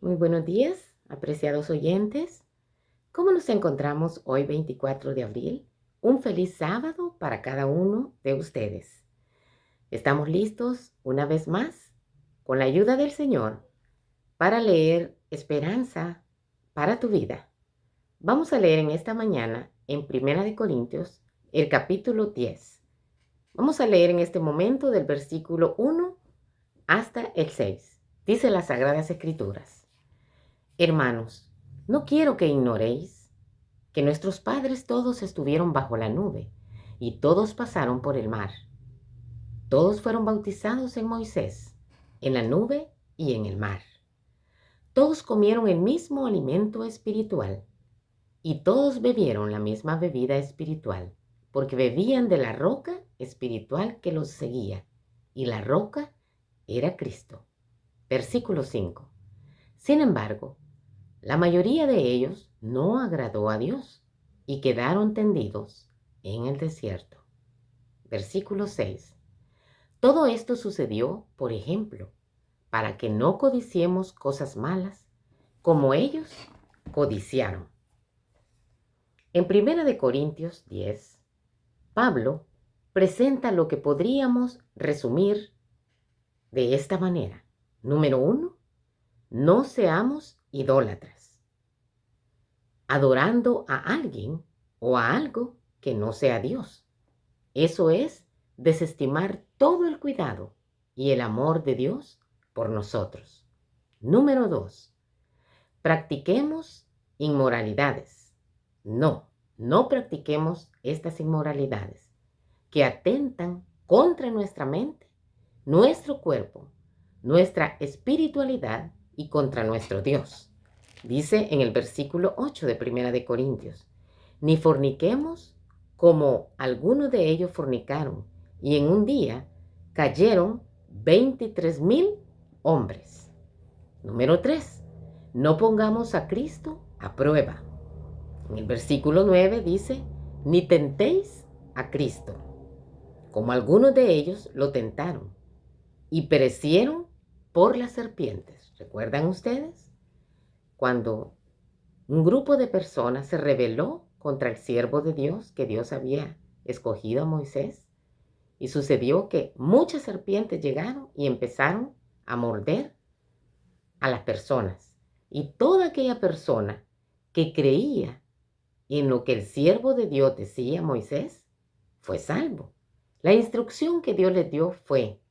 Muy buenos días, apreciados oyentes. ¿Cómo nos encontramos hoy 24 de abril? Un feliz sábado para cada uno de ustedes. Estamos listos una vez más, con la ayuda del Señor, para leer Esperanza para tu vida. Vamos a leer en esta mañana en Primera de Corintios el capítulo 10. Vamos a leer en este momento del versículo 1 hasta el 6. Dice las Sagradas Escrituras: Hermanos, no quiero que ignoréis que nuestros padres todos estuvieron bajo la nube y todos pasaron por el mar. Todos fueron bautizados en Moisés, en la nube y en el mar. Todos comieron el mismo alimento espiritual y todos bebieron la misma bebida espiritual, porque bebían de la roca espiritual que los seguía, y la roca era Cristo. Versículo 5. Sin embargo, la mayoría de ellos no agradó a Dios y quedaron tendidos en el desierto. Versículo 6. Todo esto sucedió, por ejemplo, para que no codiciemos cosas malas como ellos codiciaron. En 1 Corintios 10, Pablo presenta lo que podríamos resumir de esta manera. Número 1. No seamos idólatras, adorando a alguien o a algo que no sea Dios. Eso es desestimar todo el cuidado y el amor de Dios por nosotros. Número 2. Practiquemos inmoralidades. No practiquemos estas inmoralidades que atentan contra nuestra mente, nuestro cuerpo, nuestra espiritualidad y contra nuestro Dios. Dice en el versículo 8 de 1 Corintios: ni forniquemos como algunos de ellos fornicaron, y en un día cayeron 23,000 hombres. Número 3. No pongamos a Cristo a prueba. En el versículo 9 dice: ni tentéis a Cristo, como algunos de ellos lo tentaron y perecieron por las serpientes. ¿Recuerdan ustedes? Cuando un grupo de personas se rebeló contra el siervo de Dios que Dios había escogido a Moisés, y sucedió que muchas serpientes llegaron y empezaron a morder a las personas. Y toda aquella persona que creía en lo que el siervo de Dios decía a Moisés fue salvo. La instrucción que Dios les dio fue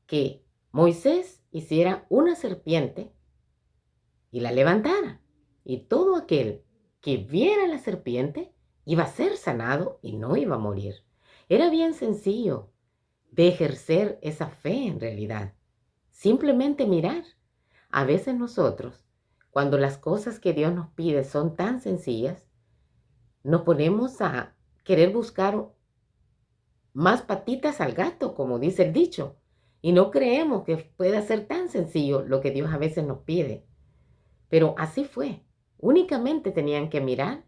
que Moisés hiciera una serpiente y la levantara. Y todo aquel que viera la serpiente iba a ser sanado y no iba a morir. Era bien sencillo de ejercer esa fe en realidad. Simplemente mirar. A veces nosotros, cuando las cosas que Dios nos pide son tan sencillas, nos ponemos a querer buscar más patitas al gato, como dice el dicho, y no creemos que pueda ser tan sencillo lo que Dios a veces nos pide. Pero así fue. Únicamente tenían que mirar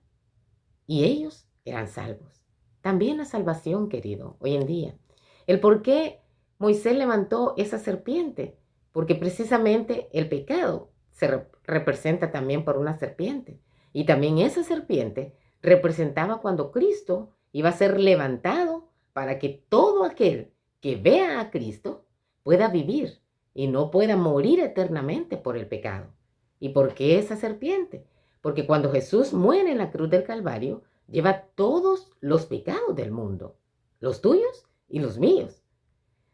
y ellos eran salvos. También la salvación, querido, hoy en día. El por qué Moisés levantó esa serpiente, porque precisamente el pecado se representa también por una serpiente. Y también esa serpiente representaba cuando Cristo iba a ser levantado para que todo aquel que vea a Cristo pueda vivir y no pueda morir eternamente por el pecado. ¿Y por qué esa serpiente? Porque cuando Jesús muere en la cruz del Calvario, lleva todos los pecados del mundo, los tuyos y los míos.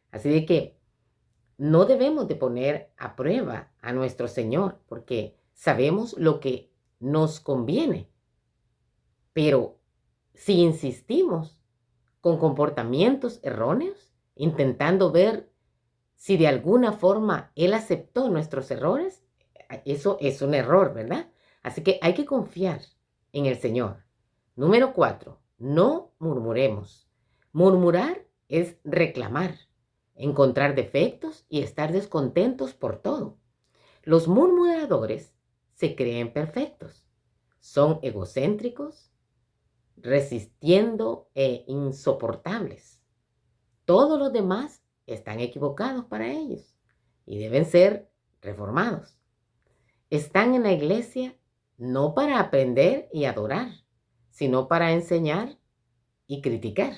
Así de que no debemos de poner a prueba a nuestro Señor, porque sabemos lo que nos conviene. Pero si insistimos con comportamientos erróneos, intentando ver si de alguna forma Él aceptó nuestros errores, eso es un error, ¿verdad? Así que hay que confiar en el Señor. Número 4, no murmuremos. Murmurar es reclamar, encontrar defectos y estar descontentos por todo. Los murmuradores se creen perfectos. Son egocéntricos, resistiendo e insoportables. Todos los demás están equivocados para ellos y deben ser reformados. están en la iglesia no para aprender y adorar, sino para enseñar y criticar.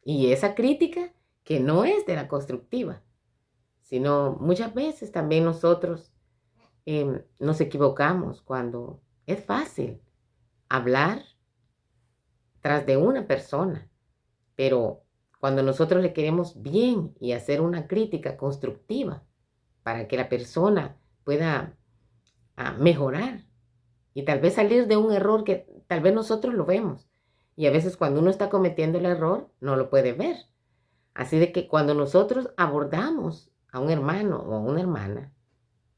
Y esa crítica que no es de la constructiva, sino muchas veces también nosotros nos equivocamos cuando es fácil hablar tras de una persona, pero cuando nosotros le queremos bien y hacer una crítica constructiva para que la persona pueda mejorar y tal vez salir de un error que tal vez nosotros lo vemos. Y a veces cuando uno está cometiendo el error, no lo puede ver. Así de que cuando nosotros abordamos a un hermano o a una hermana,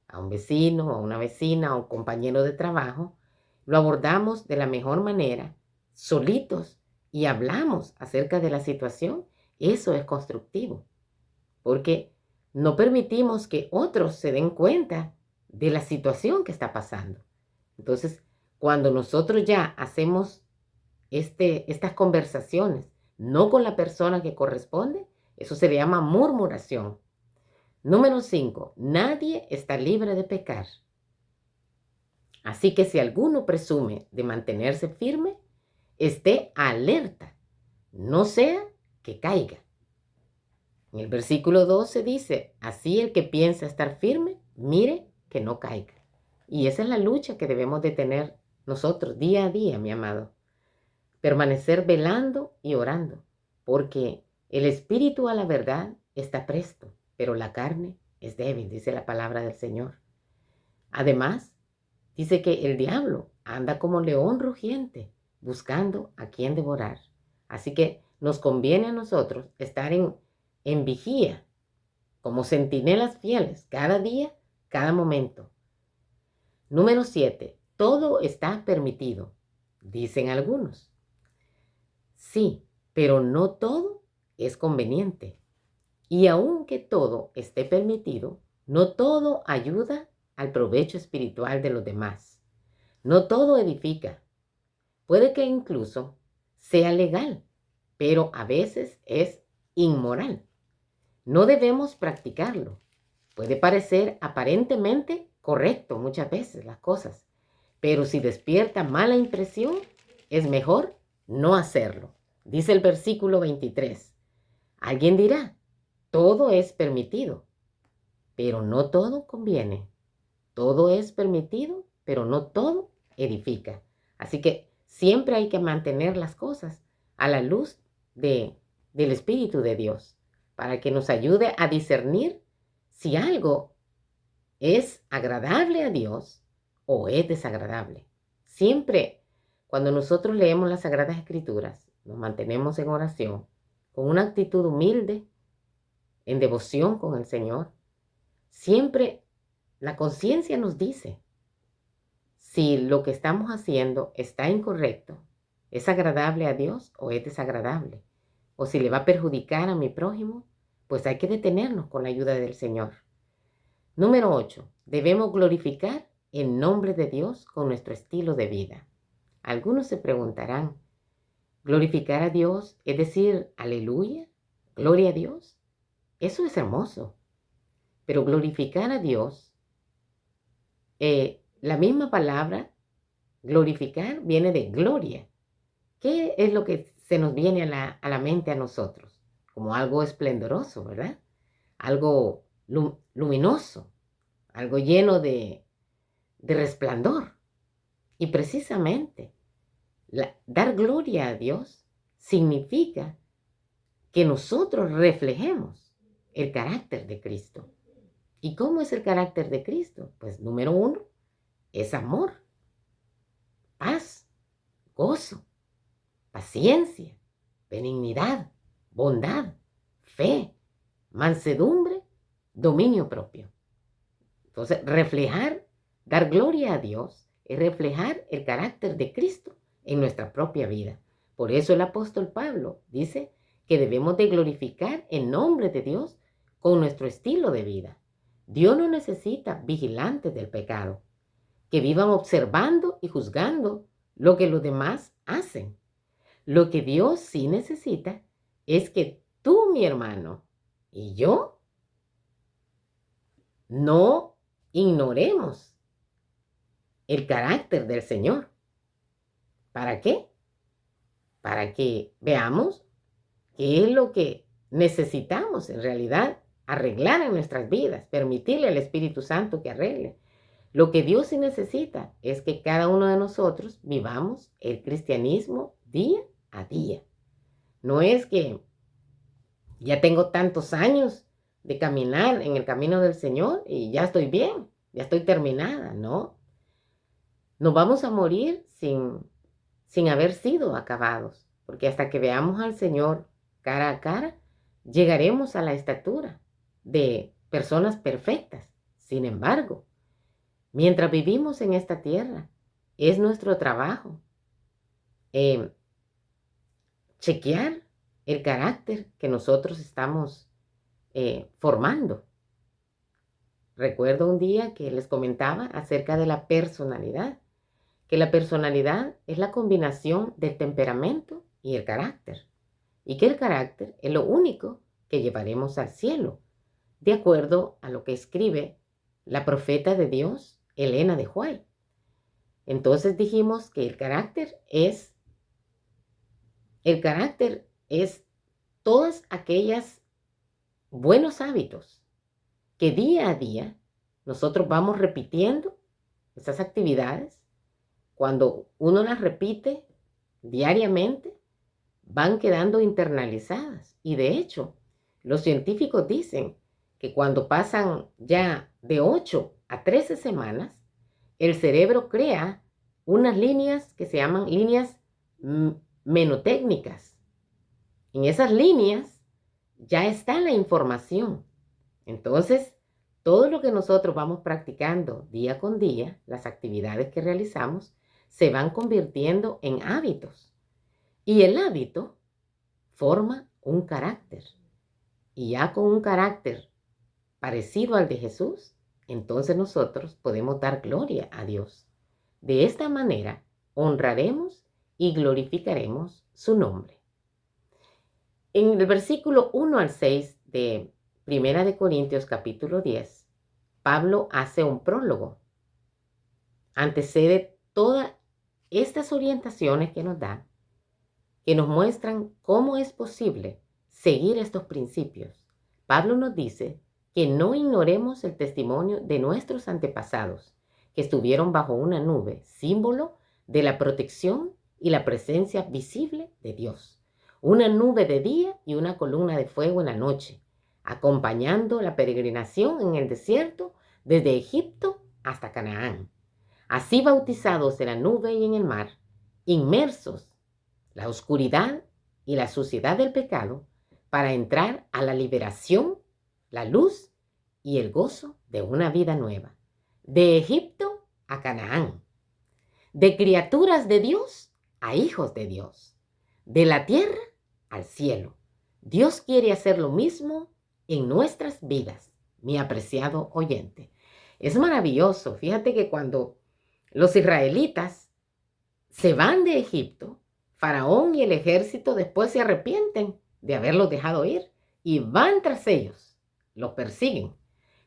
a un vecino o a una vecina o un compañero de trabajo, lo abordamos de la mejor manera, solitos, y hablamos acerca de la situación. Eso es constructivo, porque no permitimos que otros se den cuenta de la situación que está pasando. Entonces, cuando nosotros ya hacemos estas conversaciones, no con la persona que corresponde, eso se le llama murmuración. Número 5, nadie está libre de pecar. Así que si alguno presume de mantenerse firme, esté alerta, no sea que caiga. En el versículo 12 dice, así el que piensa estar firme, mire que no caiga. Y esa es la lucha que debemos de tener nosotros día a día, mi amado. Permanecer velando y orando, porque el espíritu a la verdad está presto, pero la carne es débil, dice la palabra del Señor. Además, dice que el diablo anda como león rugiente, buscando a quien devorar. Así que nos conviene a nosotros estar en vigía, como centinelas fieles, cada día, cada momento. Número 7. Todo está permitido, dicen algunos. Sí, pero no todo es conveniente. Y aunque todo esté permitido, no todo ayuda al provecho espiritual de los demás. No todo edifica. Puede que incluso sea legal, pero a veces es inmoral. No debemos practicarlo. Puede parecer aparentemente correcto muchas veces las cosas, pero si despierta mala impresión, es mejor no hacerlo. Dice el versículo 23. Alguien dirá, todo es permitido, pero no todo conviene. Todo es permitido, pero no todo edifica. Así que siempre hay que mantener las cosas a la luz del Espíritu de Dios, para que nos ayude a discernir si algo es agradable a Dios o es desagradable. Siempre, cuando nosotros leemos las Sagradas Escrituras, nos mantenemos en oración, con una actitud humilde, en devoción con el Señor, siempre la conciencia nos dice si lo que estamos haciendo está incorrecto, es agradable a Dios o es desagradable, o si le va a perjudicar a mi prójimo, pues hay que detenernos con la ayuda del Señor. Número 8. Debemos glorificar el nombre de Dios con nuestro estilo de vida. Algunos se preguntarán, ¿glorificar a Dios es decir aleluya, gloria a Dios? Eso es hermoso, pero glorificar a Dios, la misma palabra glorificar viene de gloria. ¿Qué es lo que se nos viene a la mente a nosotros? Como algo esplendoroso, ¿verdad? Algo luminoso, algo lleno de resplandor. Y precisamente dar gloria a Dios significa que nosotros reflejemos el carácter de Cristo. ¿Y cómo es el carácter de Cristo? Pues número 1, es amor, paz, gozo, paciencia, benignidad, bondad, fe, mansedumbre, dominio propio. Entonces, dar gloria a Dios es reflejar el carácter de Cristo en nuestra propia vida. Por eso el apóstol Pablo dice que debemos de glorificar el nombre de Dios con nuestro estilo de vida. Dios no necesita vigilantes del pecado, que vivan observando y juzgando lo que los demás hacen. Lo que Dios sí necesita es que tú, mi hermano, y yo no ignoremos el carácter del Señor. ¿Para qué? Para que veamos qué es lo que necesitamos en realidad arreglar en nuestras vidas, permitirle al Espíritu Santo que arregle. Lo que Dios sí necesita es que cada uno de nosotros vivamos el cristianismo día a día. No es que ya tengo tantos años de caminar en el camino del Señor y ya estoy bien, ya estoy terminada, no. Nos vamos a morir sin haber sido acabados, porque hasta que veamos al Señor cara a cara, llegaremos a la estatura de personas perfectas. Sin embargo, mientras vivimos en esta tierra, es nuestro trabajo chequear el carácter que nosotros estamos formando. Recuerdo un día que les comentaba acerca de la personalidad, que la personalidad es la combinación del temperamento y el carácter, y que el carácter es lo único que llevaremos al cielo, de acuerdo a lo que escribe la profeta de Dios, Elena de White. Entonces dijimos que el carácter es todos aquellos buenos hábitos que día a día nosotros vamos repitiendo esas actividades. Cuando uno las repite diariamente, van quedando internalizadas. Y de hecho, los científicos dicen que cuando pasan ya de 8 a 13 semanas, el cerebro crea unas líneas que se llaman líneas mnemotécnicas. En esas líneas ya está la información. Entonces, todo lo que nosotros vamos practicando día con día, las actividades que realizamos, se van convirtiendo en hábitos. Y el hábito forma un carácter. Y ya con un carácter parecido al de Jesús, entonces nosotros podemos dar gloria a Dios. De esta manera, honraremos y glorificaremos su nombre. En el versículo 1 al 6 de 1 Corintios capítulo 10, Pablo hace un prólogo. Antecede todas estas orientaciones que nos da, que nos muestran cómo es posible seguir estos principios. Pablo nos dice que no ignoremos el testimonio de nuestros antepasados, que estuvieron bajo una nube, símbolo de la protección y la presencia visible de Dios. Una nube de día y una columna de fuego en la noche, acompañando la peregrinación en el desierto desde Egipto hasta Canaán. Así bautizados en la nube y en el mar, inmersos la oscuridad y la suciedad del pecado para entrar a la liberación, la luz y el gozo de una vida nueva. De Egipto a Canaán. De criaturas de Dios a hijos de Dios. De la tierra al cielo. Dios quiere hacer lo mismo en nuestras vidas, mi apreciado oyente. Es maravilloso. Fíjate que cuando los israelitas se van de Egipto, Faraón y el ejército después se arrepienten de haberlos dejado ir y van tras ellos, los persiguen.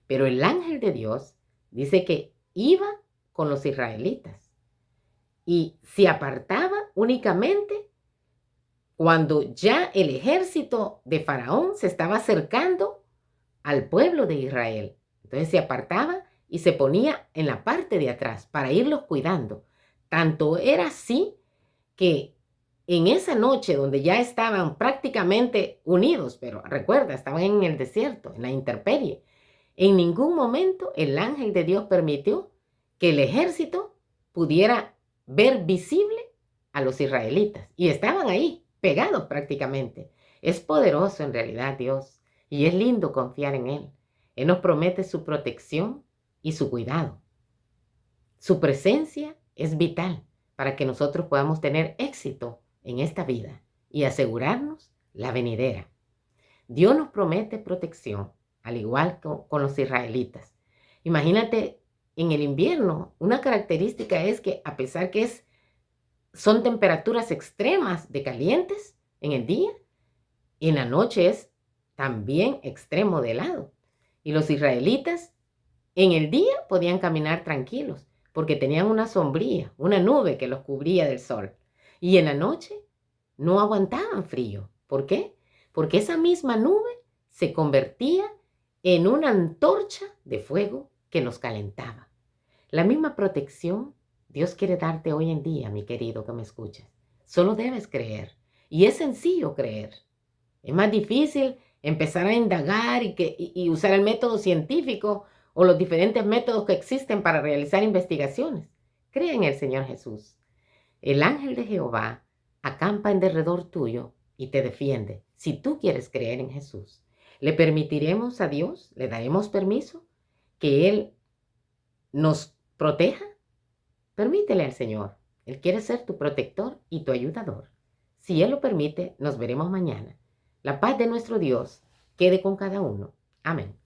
Pero el ángel de Dios dice que iba con los israelitas y se apartaba únicamente cuando ya el ejército de Faraón se estaba acercando al pueblo de Israel. Entonces se apartaba y se ponía en la parte de atrás para irlos cuidando. Tanto era así que en esa noche donde ya estaban prácticamente unidos, pero recuerda, estaban en el desierto, en la intemperie, en ningún momento el ángel de Dios permitió que el ejército pudiera ver visible a los israelitas. Y estaban ahí, pegados prácticamente. Es poderoso en realidad Dios y es lindo confiar en Él. Él nos promete su protección y su cuidado. Su presencia es vital para que nosotros podamos tener éxito en esta vida y asegurarnos la venidera. Dios nos promete protección, al igual que con los israelitas. Imagínate, en el invierno, una característica es que a pesar que son temperaturas extremas de calientes en el día, en la noche es también extremo de helado. Y los israelitas en el día podían caminar tranquilos, porque tenían una sombría, una nube que los cubría del sol. Y en la noche no aguantaban frío. ¿Por qué? Porque esa misma nube se convertía en una antorcha de fuego que los calentaba. La misma protección Dios quiere darte hoy en día, mi querido que me escuchas. Solo debes creer. Y es sencillo creer. Es más difícil empezar a indagar y usar el método científico o los diferentes métodos que existen para realizar investigaciones. Cree en el Señor Jesús. El ángel de Jehová acampa en derredor tuyo y te defiende. Si tú quieres creer en Jesús, le permitiremos a Dios, le daremos permiso que Él nos proteja. Permítele al Señor. Él quiere ser tu protector y tu ayudador. Si Él lo permite, nos veremos mañana. La paz de nuestro Dios quede con cada uno. Amén.